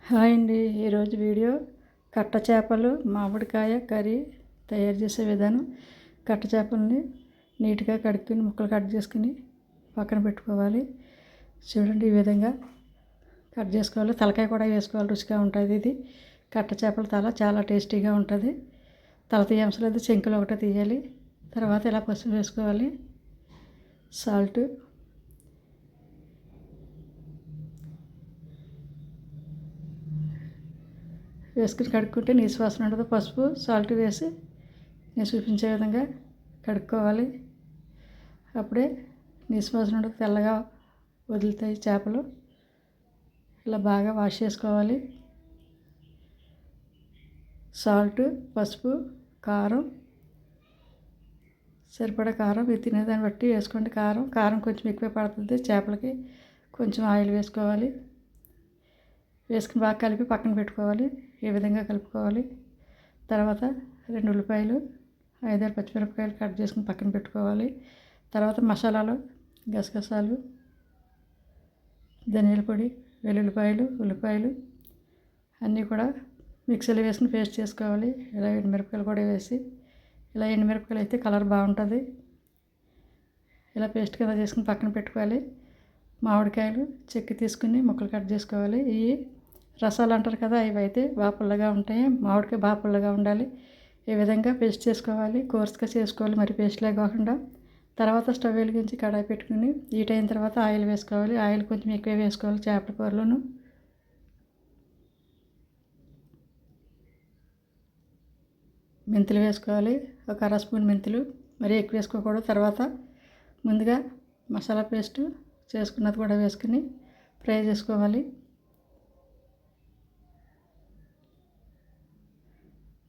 Hi అండి. ఈరోజు video కట్ట చేపలు మామిడికాయ కర్రీ తయారు చేసే విధానం. కట్ట చేపలని నీట్గా కడుక్కుని ముక్కలు కట్ చేసుకుని పక్కన పెట్టుకోవాలి. చూడండి, ఈ విధంగా కట్ చేసుకోవాలి. తలకాయ కూడా వేసుకోవాలి, రుచిగా ఉంటుంది. ఇది కట్ట చేపల తల చాలా టేస్టీగా ఉంటుంది. తల తీయవసరం, చెంకులు ఒకటే తీయాలి. తర్వాత ఇలా పసుపు వేసుకోవాలి, సాల్ట్, వేసుకుని కడుక్కుంటే నీసు వాసన ఉండదు. పసుపు సాల్ట్ వేసి నేను చూపించే విధంగా కడుక్కోవాలి. అప్పుడే నీసు వాసన ఉండదు, తెల్లగా వదులుతాయి చేపలు. ఇలా బాగా వాష్ చేసుకోవాలి. సాల్ట్, పసుపు, కారం, సరిపడా కారం మీరు తినేదాన్ని బట్టి వేసుకోండి. కారం కొంచెం ఎక్కువ పడుతుంది చేపలకి. కొంచెం ఆయిల్ వేసుకోవాలి. వేసుకుని బాగా కలిపి పక్కన పెట్టుకోవాలి. ఈ విధంగా కలుపుకోవాలి. తర్వాత 2 ఉల్లిపాయలు, 5-6 పచ్చిమిరపకాయలు కట్ చేసుకుని పక్కన పెట్టుకోవాలి. తర్వాత మసాలాలు, గసగసాలు, ధనియాల పొడి, వెల్లుల్లిపాయలు, ఉల్లిపాయలు అన్నీ కూడా మిక్సీలో వేసుకుని పేస్ట్ చేసుకోవాలి. ఇలా ఎండుమిరపకాయలు కూడా వేసి, ఇలా ఎండుమిరపకాయలు అయితే కలర్ బాగుంటుంది. ఇలా పేస్ట్ కింద చేసుకుని పక్కన పెట్టుకోవాలి. మామిడికాయలు చెక్కి తీసుకుని ముక్కలు కట్ చేసుకోవాలి. ఈ రసాలు అంటారు కదా, ఇవి అయితే బాగా పుల్లగా ఉంటాయి. మామిడికాయ బాగా పుల్లగా ఉండాలి. ఈ విధంగా పేస్ట్ చేసుకోవాలి. కోర్స్గా చేసుకోవాలి, మరి పేస్ట్లా కాకుండా. తర్వాత స్టవ్ వెలిగించి కడాయి పెట్టుకుని హీట్ అయిన తర్వాత ఆయిల్ వేసుకోవాలి. ఆయిల్ కొంచెం ఎక్కువ వేసుకోవాలి. చేపల కూరలోను మెంతులు వేసుకోవాలి. ఒక 1/2 స్పూన్ మెంతులు, మరీ ఎక్కువ వేసుకోకూడదు. తర్వాత ముందుగా మసాలా పేస్ట్ చేసుకున్నది కూడా వేసుకుని ఫ్రై చేసుకోవాలి.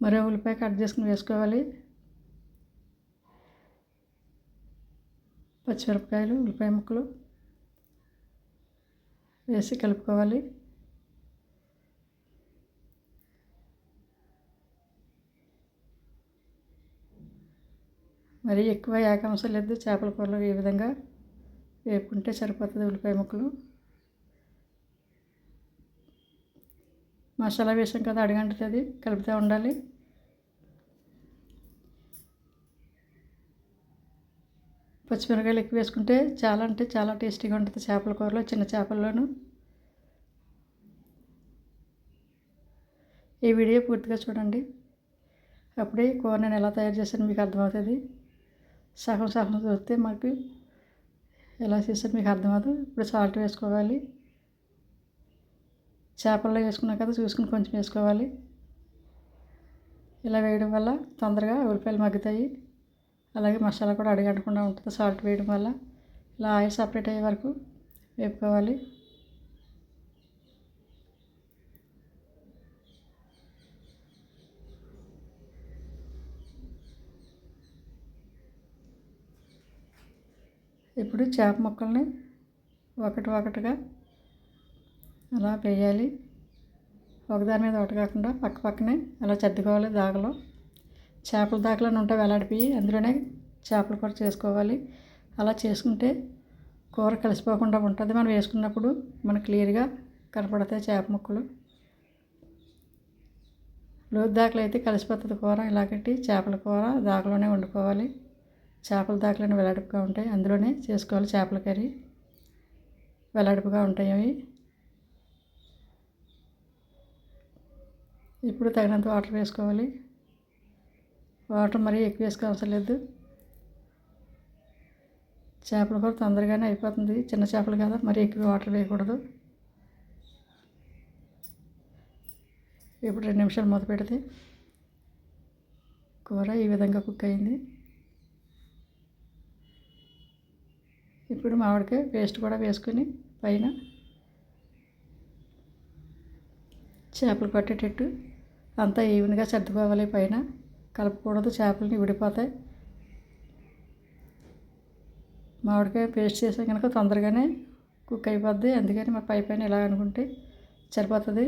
మరో ఉల్లిపాయ కట్ చేసుకుని వేసుకోవాలి. పచ్చిమిరపకాయలు, ఉల్లిపాయ ముక్కలు వేసి కలుపుకోవాలి. మరి ఎక్కువ ఏకాంశం లేదు. చేపల కూరలో ఈ విధంగా వేపుకుంటే సరిపోతుంది. ఉల్లిపాయ ముక్కలు మసాలా వేసాం కదా, అడుగంటుతుంది, కలుపుతూ ఉండాలి. పచ్చిమిరపకాయలు ఎక్కువ వేసుకుంటే చాలా అంటే చాలా టేస్టీగా ఉంటుంది చేపల కూరలో, చిన్న చేపల్లోనూ. ఈ వీడియో పూర్తిగా చూడండి, అప్పుడే కూర నేను ఎలా తయారు చేశాను మీకు అర్థమవుతుంది. సగం సగం చూస్తే మాకు ఎలా చేశాను మీకు అర్థమవుతుంది. ఇప్పుడు సాల్ట్ వేసుకోవాలి. చేపల్లో వేసుకున్నాం కదా, చూసుకుని కొంచెం వేసుకోవాలి. ఇలా వేయడం వల్ల తొందరగా ఉల్లిపాయలు మగ్గుతాయి. అలాగే మసాలా కూడా అడుగంటకుండా ఉంటుంది సాల్ట్ వేయడం వల్ల. ఇలా ఆయిల్ సపరేట్ అయ్యే వరకు వేపుకోవాలి. ఇప్పుడు చేప ముక్కల్ని ఒకటిగా అలా వేయాలి. ఒకదాని మీద ఒకటి కాకుండా పక్కనే అలా సర్దుకోవాలి. దాగలో చేపల దాకలోనే ఉంటాయి వేలాడిపోయి, అందులోనే చేపల కూర చేసుకోవాలి. అలా చేసుకుంటే కూర కలిసిపోకుండా ఉంటుంది. మనం వేసుకున్నప్పుడు మనకు క్లియర్గా కనపడతాయి చేప ముక్కలు. లోతు దాకలు అయితే కలిసిపోతుంది కూర. ఇలాగట్టి చేపల కూర దాకలోనే వండుకోవాలి. చేపల దాకలోనే వెలాడుపుగా ఉంటాయి, అందులోనే చేసుకోవాలి. చేపల కర్రీ వెలాడుపుగా ఉంటాయి అవి. ఇప్పుడు తగినంత వాటర్ వేసుకోవాలి. వాటర్ మరీ ఎక్కువ వేసుకోవసరం లేదు. చేపల కూర తొందరగానే అయిపోతుంది. చిన్న చేపలు కదా, మరీ ఎక్కువ వాటర్ వేయకూడదు. ఇప్పుడు 2 నిమిషాలు మూత పెడితే కూర ఈ విధంగా కుక్ అయింది. ఇప్పుడు మామిడికాయ పేస్ట్ కూడా వేసుకుని పైన చేపలు పట్టేటట్టు అంతా ఈవెన్గా సర్దుకోవాలి. పైన కలపకూడదు, చేపలని విడిపోతాయి. మామిడికాయ పేస్ట్ చేసాం కనుక తొందరగానే కుక్ అయిపోద్ది. అందుకని మా పైన ఇలా అనుకుంటే సరిపోతుంది.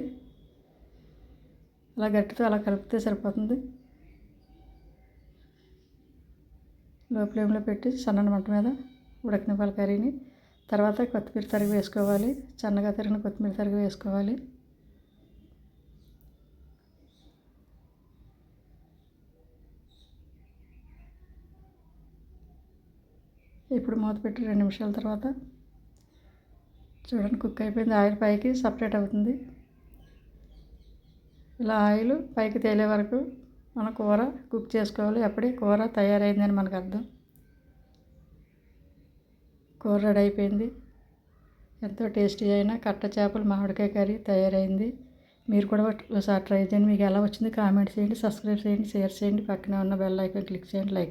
అలా గట్టితో అలా కలిపితే సరిపోతుంది. లో ఫ్లేమ్లో పెట్టి సన్నని మంట మీద ఉడకనివ్వాలి కర్రీని. తర్వాత కొత్తిమీర తరిగి వేసుకోవాలి. సన్నగా తరిగిన కొత్తిమీర తరిగి వేసుకోవాలి. ఇప్పుడు మూత పెట్టి 2 నిమిషాల తర్వాత చూడండి కుక్ అయిపోయింది. ఆయిల్ పైకి సపరేట్ అవుతుంది. ఇలా ఆయిల్ పైకి తేలే వరకు మన కూర కుక్ చేసుకోవాలి. అప్పుడే కూర తయారైందని మనకు అర్థం. కూర రెడీ అయిపోయింది. ఎంతో టేస్టీ అయిన కట్ట చేపల మామిడికాయ కర్రీ తయారైంది. మీరు కూడా ఒకసారి ట్రై చేయండి. మీకు ఎలా వచ్చింది కామెంట్ చేయండి, సబ్స్క్రైబ్ చేయండి, షేర్ చేయండి, పక్కనే ఉన్న బెల్ ఐకాన్ క్లిక్ చేయండి, లైక్